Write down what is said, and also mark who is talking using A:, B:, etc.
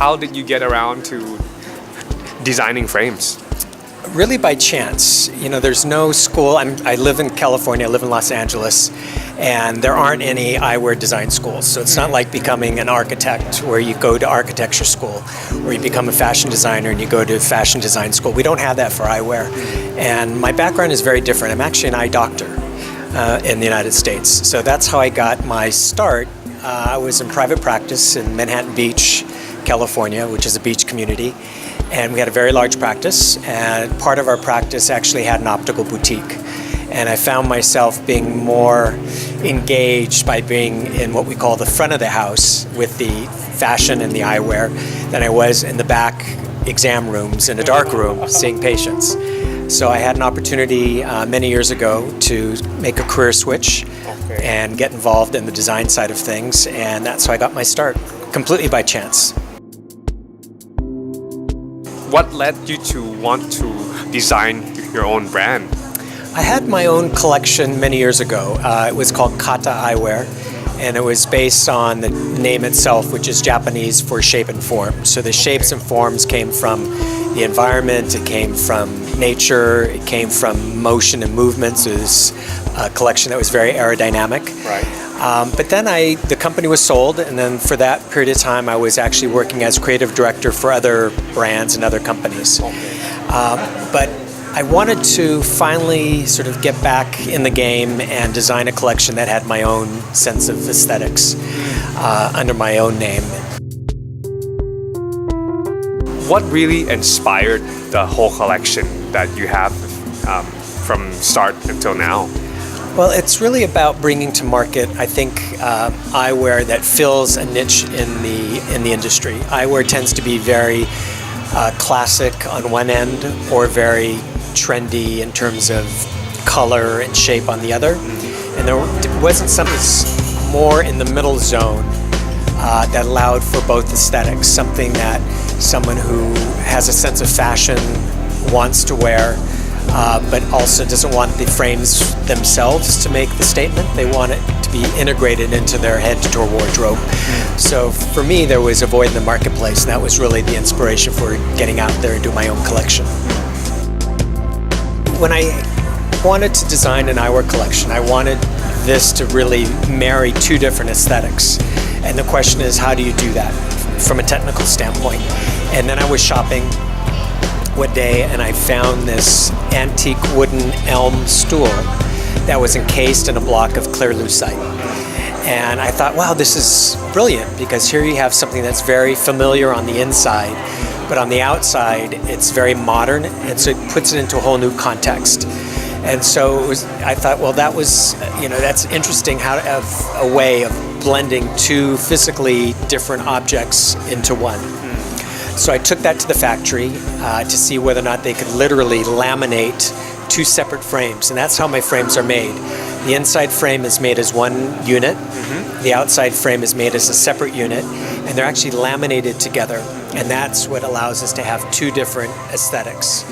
A: how did you get around to designing frames?
B: Really by chance. You know, there's no school. I live in California, I live in Los Angeles, and there aren't any eyewear design schools. So it's not like becoming an architect where you go to architecture school, or you become a fashion designer and you go to fashion design school. We don't have that for eyewear. And my background is very different. I'm actually an eye doctor in the United States. So that's how I got my start. I was in private practice in Manhattan Beach, California, which is a beach community. And we had a very large practice, and part of our practice actually had an optical boutique. And I found myself being more engaged by being in what we call the front of the house with the fashion and the eyewear than I was in the back exam rooms in a dark room seeing patients. So I had an opportunity many years ago to make a career switch and get involved in the design side of things, and that's how I got my start, completely by chance.
A: What led you to want to design your own brand?
B: I had my own collection many years ago. It was called Kata Eyewear, and it was based on the name itself, which is Japanese for shape and form. So the shapes and forms came from the environment, it came from nature, it came from motion and movement. So it was a collection that was very aerodynamic.
A: Right.
B: But then the company was sold, and then for that period of time I was actually working as creative director for other brands and other companies. But I wanted to finally sort of get back in the game and design a collection that had my own sense of aesthetics under my own name.
A: What really inspired the whole collection that you have from start until now?
B: Well, it's really about bringing to market, I think, eyewear that fills a niche in the industry. Eyewear tends to be very classic on one end, or very trendy in terms of color and shape on the other. And there wasn't something more in the middle zone that allowed for both aesthetics, something that someone who has a sense of fashion wants to wear, but also doesn't want the frames themselves to make the statement. They want it to be integrated into their head-to-toe wardrobe. So for me, there was a void in the marketplace, and that was really the inspiration for getting out there and do my own collection. When I wanted to design an eyewear collection, I wanted this to really marry two different aesthetics. And the question is, how do you do that from a technical standpoint? And then I was shopping one day, and I found this antique wooden elm stool that was encased in a block of clear lucite. And I thought, wow, this is brilliant, because here you have something that's very familiar on the inside, but on the outside it's very modern, and so it puts it into a whole new context. And so I thought, well, that was, that's interesting, how to have a way of blending two physically different objects into one. So I took that to the factory to see whether or not they could literally laminate two separate frames, and that's how my frames are made. The inside frame is made as one unit, the outside frame is made as a separate unit, and they're actually laminated together, and that's what allows us to have two different aesthetics.